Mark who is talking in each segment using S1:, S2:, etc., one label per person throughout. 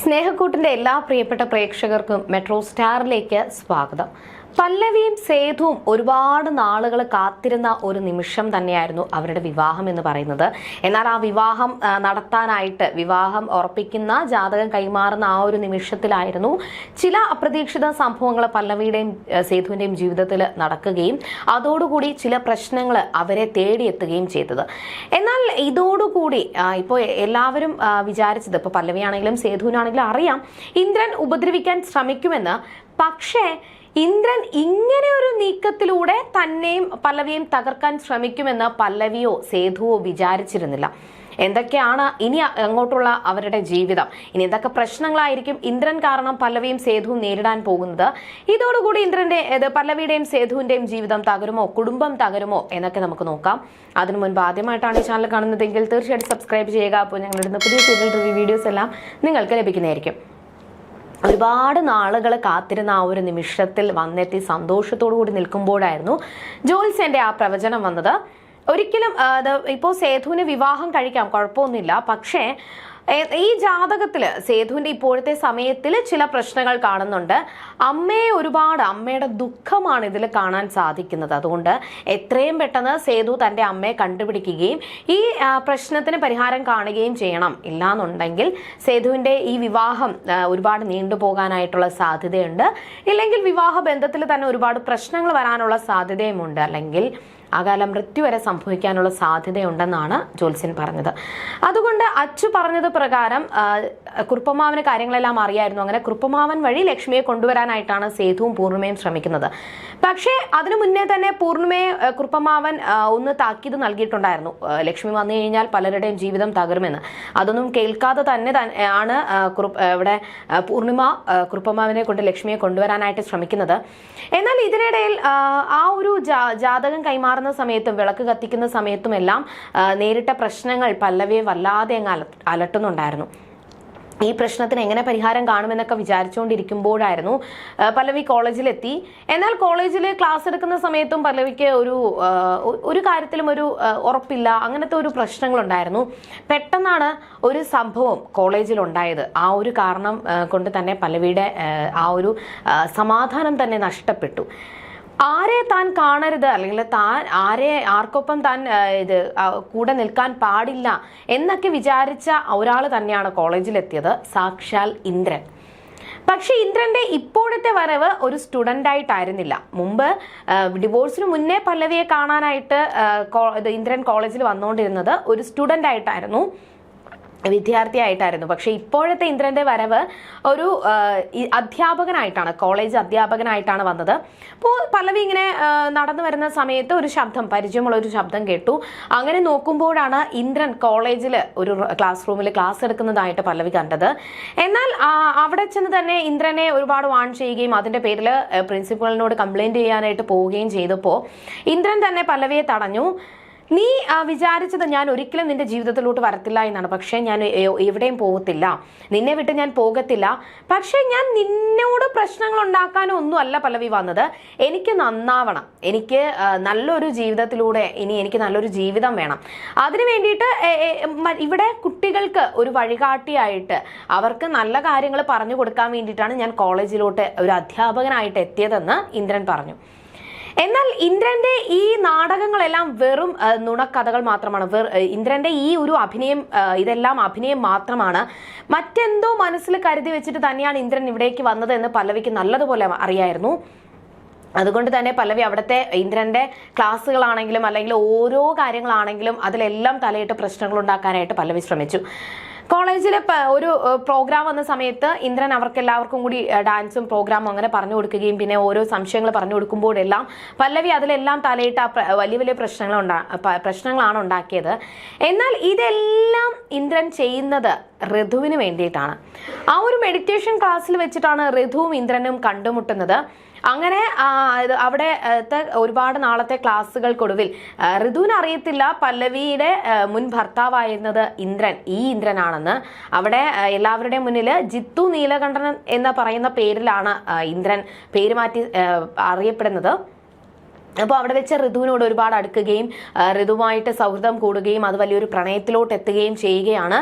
S1: സ്നേഹക്കൂട്ടിന്റെ എല്ലാ പ്രിയപ്പെട്ട പ്രേക്ഷകർക്കും മെട്രോ സ്റ്റാറിലേക്ക് സ്വാഗതം. പല്ലവിയും സേതുവും ഒരുപാട് നാളുകൾ കാത്തിരുന്ന ഒരു നിമിഷം തന്നെയായിരുന്നു അവരുടെ വിവാഹം എന്ന് പറയുന്നത്. എന്നാൽ ആ വിവാഹം നടത്താനായിട്ട് വിവാഹം ഉറപ്പിക്കുന്ന ജാതകം കൈമാറുന്ന ആ ഒരു നിമിഷത്തിലായിരുന്നു ചില അപ്രതീക്ഷിത സംഭവങ്ങൾ പല്ലവിയുടെയും സേതുവിന്റെയും ജീവിതത്തിൽ നടക്കുകയും അതോടുകൂടി ചില പ്രശ്നങ്ങൾ അവരെ തേടിയെത്തുകയും ചെയ്തത്. എന്നാൽ ഇതോടുകൂടി ഇപ്പോൾ എല്ലാവരും വിചാരിച്ചത്, ഇപ്പോൾ പല്ലവിയാണെങ്കിലും സേതുവിനാണെങ്കിലും അറിയാം ഇന്ദ്രൻ ഉപദ്രവിക്കാൻ ശ്രമിക്കുമെന്ന്. പക്ഷേ ഇന്ദ്രൻ ഇങ്ങനെ ഒരു നീക്കത്തിലൂടെ തന്നെയും പല്ലവിയെയും തകർക്കാൻ ശ്രമിക്കുമെന്ന് പല്ലവിയോ സേതുവോ വിചാരിച്ചിരുന്നില്ല. എന്തൊക്കെയാണ് ഇനി അങ്ങോട്ടുള്ള അവരുടെ ജീവിതം, ഇനി എന്തൊക്കെ പ്രശ്നങ്ങളായിരിക്കും ഇന്ദ്രൻ കാരണം പല്ലവിയും സേതുവും നേരിടാൻ പോകുന്നത്? ഇതോടുകൂടി പല്ലവിയുടെയും സേതുവിന്റെയും ജീവിതം തകരുമോ, കുടുംബം തകരുമോ എന്നൊക്കെ നമുക്ക് നോക്കാം. അതിനു മുൻപ് ആദ്യമായിട്ടാണ് ഈ ചാനൽ കാണുന്നതെങ്കിൽ തീർച്ചയായിട്ടും സബ്സ്ക്രൈബ് ചെയ്യുക. അപ്പോൾ ഞങ്ങളിടുന്ന പുതിയ സീരിയൽ റിവ്യൂ വീഡിയോസ് എല്ലാം നിങ്ങൾക്ക് ലഭിക്കുന്നതായിരിക്കും. ഒരുപാട് നാളുകൾ കാത്തിരുന്ന ആ ഒരു നിമിഷത്തിൽ വന്നെത്തി സന്തോഷത്തോടു കൂടി നിൽക്കുമ്പോഴായിരുന്നു ജ്യോത്സ്യന്റെ ആ പ്രവചനം വന്നത്. ഒരിക്കലും ഇപ്പോൾ സേതുവിന് വിവാഹം കഴിക്കാം, കുഴപ്പമൊന്നുമില്ല. പക്ഷേ ഈ ജാതകത്തില് സേതുവിന്റെ ഇപ്പോഴത്തെ സമയത്തിൽ ചില പ്രശ്നങ്ങൾ കാണുന്നുണ്ട്. അമ്മയുടെ ദുഃഖമാണ് ഇതിൽ കാണാൻ സാധിക്കുന്നത്. അതുകൊണ്ട് എത്രയും പെട്ടെന്ന് സേതു തന്റെ അമ്മയെ കണ്ടുപിടിക്കുകയും ഈ പ്രശ്നത്തിന് പരിഹാരം കാണുകയും ചെയ്യണം. ഇല്ലാന്നുണ്ടെങ്കിൽ സേതുവിന്റെ ഈ വിവാഹം ഒരുപാട് നീണ്ടുപോകാനായിട്ടുള്ള സാധ്യതയുണ്ട്. ഇല്ലെങ്കിൽ വിവാഹ ബന്ധത്തിൽ തന്നെ ഒരുപാട് പ്രശ്നങ്ങൾ വരാനുള്ള സാധ്യതയുമുണ്ട്. അല്ലെങ്കിൽ അകാല മൃത്യു വരെ സംഭവിക്കാനുള്ള സാധ്യതയുണ്ടെന്നാണ് ജ്യോത്സ്യൻ പറഞ്ഞത്. അതുകൊണ്ട് അച്ചു പറഞ്ഞത് പ്രകാരം കുറുപ്പമാവന് കാര്യങ്ങളെല്ലാം അറിയായിരുന്നു. അങ്ങനെ കുറുപ്പമാവൻ വഴി ലക്ഷ്മിയെ കൊണ്ടുവരാനായിട്ടാണ് സേതുവും പൂർണിമയും ശ്രമിക്കുന്നത്. പക്ഷേ അതിനു മുന്നേ തന്നെ പൂർണിമയെ കുറുപ്പമാവൻ ഒന്ന് താക്കീത് നൽകിയിട്ടുണ്ടായിരുന്നു. ലക്ഷ്മി വന്നു കഴിഞ്ഞാൽ പലരുടെയും ജീവിതം തകരുമെന്ന്. അതൊന്നും കേൾക്കാതെ തന്നെ ആണ് ഇവിടെ പൂർണിമ കുറുപ്പമാവനെ കൊണ്ട് ലക്ഷ്മിയെ കൊണ്ടുവരാനായിട്ട് ശ്രമിക്കുന്നത്. എന്നാൽ ഇതിനിടയിൽ ആ ഒരു ജാതകം കൈമാറുന്ന സമയത്തും വിളക്ക് കത്തിക്കുന്ന സമയത്തും എല്ലാം നേരിട്ട പ്രശ്നങ്ങൾ പല്ലവിയെ വല്ലാതെ അങ്ങ് അലട്ടുന്നുണ്ടായിരുന്നു. ഈ പ്രശ്നത്തിന് എങ്ങനെ പരിഹാരം കാണുമെന്നൊക്കെ വിചാരിച്ചുകൊണ്ടിരിക്കുമ്പോഴായിരുന്നു പല്ലവി കോളേജിലെത്തി. എന്നാൽ കോളേജിൽ ക്ലാസ് എടുക്കുന്ന സമയത്തും പല്ലവിക്ക് ഒരു കാര്യത്തിലും ഒരു ഉറപ്പില്ല. അങ്ങനത്തെ ഒരു പ്രശ്നങ്ങളുണ്ടായിരുന്നു. പെട്ടെന്നാണ് ഒരു സംഭവം കോളേജിൽ ഉണ്ടായത്. ആ ഒരു കാരണം കൊണ്ട് തന്നെ പല്ലവിയുടെ ആ ഒരു സമാധാനം തന്നെ നഷ്ടപ്പെട്ടു. ആരെ താൻ കാണരുത്, അല്ലെങ്കിൽ ആർക്കൊപ്പം താൻ കൂടെ നിൽക്കാൻ പാടില്ല എന്നൊക്കെ വിചാരിച്ച ഒരാൾ തന്നെയാണ് കോളേജിലെത്തിയത്, സാക്ഷാൽ ഇന്ദ്രൻ. പക്ഷെ ഇന്ദ്രന്റെ ഇപ്പോഴത്തെ വരവ് ഒരു സ്റ്റുഡന്റ് ആയിട്ടായിരുന്നില്ല. മുമ്പ് ഡിവോഴ്സിന് മുന്നേ പല്ലവിയെ കാണാനായിട്ട് ഇന്ദ്രൻ കോളേജിൽ വന്നുകൊണ്ടിരുന്നത് ഒരു സ്റ്റുഡന്റ് ആയിട്ടായിരുന്നു, വിദ്യാർത്ഥിയായിട്ടായിരുന്നു. പക്ഷെ ഇപ്പോഴത്തെ ഇന്ദ്രന്റെ വരവ് ഒരു അധ്യാപകനായിട്ടാണ്, കോളേജ് അധ്യാപകനായിട്ടാണ് വന്നത്. അപ്പോൾ പല്ലവി ഇങ്ങനെ നടന്നു വരുന്ന സമയത്ത് ഒരു ശബ്ദം, പരിചയമുള്ള ഒരു ശബ്ദം കേട്ടു. അങ്ങനെ നോക്കുമ്പോഴാണ് ഇന്ദ്രൻ കോളേജിൽ ഒരു ക്ലാസ് റൂമിൽ ക്ലാസ് എടുക്കുന്നതായിട്ട് പല്ലവി കണ്ടത്. എന്നാൽ അവിടെ ചെന്ന് തന്നെ ഇന്ദ്രനെ ഒരുപാട് വാൺ ചെയ്യുകയും അതിന്റെ പേരിൽ പ്രിൻസിപ്പലിനോട് കംപ്ലൈന്റ് ചെയ്യാനായിട്ട് പോവുകയും ചെയ്തപ്പോൾ ഇന്ദ്രൻ തന്നെ പല്ലവിയെ തടഞ്ഞു. നീ വിചാരിച്ചത് ഞാൻ ഒരിക്കലും നിന്റെ ജീവിതത്തിലോട്ട് വരത്തില്ല എന്നാണ്. പക്ഷേ ഞാൻ എവിടെയും പോകത്തില്ല, നിന്നെ വിട്ട് ഞാൻ പോകത്തില്ല. പക്ഷേ ഞാൻ നിന്നോട് പ്രശ്നങ്ങൾ ഉണ്ടാക്കാനോ ഒന്നും അല്ല പല്ലവി വന്നത്. എനിക്ക് നന്നാവണം, എനിക്ക് നല്ലൊരു ജീവിതത്തിലൂടെ ഇനി എനിക്ക് നല്ലൊരു ജീവിതം വേണം. അതിനു വേണ്ടിയിട്ട് ഇവിടെ കുട്ടികൾക്ക് ഒരു വഴികാട്ടിയായിട്ട് അവർക്ക് നല്ല കാര്യങ്ങൾ പറഞ്ഞു കൊടുക്കാൻ വേണ്ടിയിട്ടാണ് ഞാൻ കോളേജിലോട്ട് ഒരു അധ്യാപകനായിട്ട് എത്തിയതെന്ന് ഇന്ദ്രൻ പറഞ്ഞു. എന്നാൽ ഇന്ദ്രന്റെ ഈ നാടകങ്ങളെല്ലാം വെറും നുണക്കഥകൾ മാത്രമാണ്. ഇന്ദ്രന്റെ ഈ ഒരു അഭിനയം, ഇതെല്ലാം അഭിനയം മാത്രമാണ്. മറ്റെന്തോ മനസ്സിൽ കരുതി വെച്ചിട്ട് തന്നെയാണ് ഇന്ദ്രൻ ഇവിടേക്ക് വന്നത് എന്ന് പല്ലവിക്ക് നല്ലതുപോലെ അറിയായിരുന്നു. അതുകൊണ്ട് തന്നെ പല്ലവി അവിടുത്തെ ഇന്ദ്രന്റെ ക്ലാസ്സുകളാണെങ്കിലും അല്ലെങ്കിൽ ഓരോ കാര്യങ്ങളാണെങ്കിലും അതിലെല്ലാം തലയിട്ട് പ്രശ്നങ്ങൾ ഉണ്ടാക്കാനായിട്ട് പല്ലവി ശ്രമിച്ചു. കോളേജിൽ ഒരു പ്രോഗ്രാം വന്ന സമയത്ത് ഇന്ദ്രൻ അവർക്കെല്ലാവർക്കും കൂടി ഡാൻസും പ്രോഗ്രാമും അങ്ങനെ പറഞ്ഞു കൊടുക്കുകയും പിന്നെ ഓരോ സംശയങ്ങൾ പറഞ്ഞു കൊടുക്കുമ്പോഴെല്ലാം പല്ലവി അതിലെല്ലാം തലയിട്ട് വലിയ വലിയ പ്രശ്നങ്ങളാണ് ഉണ്ടാക്കിയത്. എന്നാൽ ഇതെല്ലാം ഇന്ദ്രൻ ചെയ്യുന്നത് ഋതുവിന് വേണ്ടിയിട്ടാണ്. ആ ഒരു മെഡിറ്റേഷൻ ക്ലാസ്സിൽ വെച്ചിട്ടാണ് ഋതുവും ഇന്ദ്രനും കണ്ടുമുട്ടുന്നത്. അങ്ങനെ അവിടെ ഒരുപാട് നാളത്തെ ക്ലാസ്സുകൾക്കൊടുവിൽ ഋതുവിന് അറിയത്തില്ല പല്ലവിയുടെ മുൻ ഭർത്താവായിരുന്നത് ഈ ഇന്ദ്രനാണെന്ന്. അവിടെ എല്ലാവരുടെയും മുന്നിൽ ജിത്തു നീലകണ്ഠൻ എന്ന് പറയുന്ന പേരിലാണ് ഇന്ദ്രൻ പേര് മാറ്റി അറിയപ്പെടുന്നത്. അപ്പോൾ അവിടെ വെച്ച് ഋതുവിനോട് ഒരുപാട് അടുക്കുകയും ഋതുവുമായിട്ട് സൗഹൃദം കൂടുകയും അത് വലിയൊരു പ്രണയത്തിലോട്ട് എത്തുകയും ചെയ്യുകയാണ്.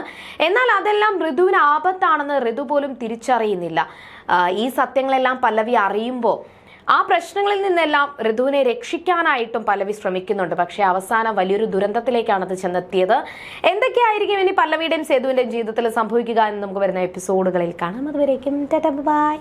S1: എന്നാൽ അതെല്ലാം ഋതുവിന് ആപത്താണെന്ന് ഋതു പോലും തിരിച്ചറിയുന്നില്ല. ഈ സത്യങ്ങളെല്ലാം പല്ലവി അറിയുമ്പോൾ ആ പ്രശ്നങ്ങളിൽ നിന്നെല്ലാം ഋതുവിനെ രക്ഷിക്കാനായിട്ടും പല്ലവി ശ്രമിക്കുന്നുണ്ട്. പക്ഷെ അവസാനം വലിയൊരു ദുരന്തത്തിലേക്കാണ് അത് ചെന്നെത്തിയത്. എന്തൊക്കെയായിരിക്കും ഇനി പല്ലവിയുടെയും സേതുവിന്റെയും ജീവിതത്തിൽ സംഭവിക്കുക എന്ന് നമുക്ക് വരുന്ന എപ്പിസോഡുകളിൽ കാണാം. അതുവരേക്കും ബൈ.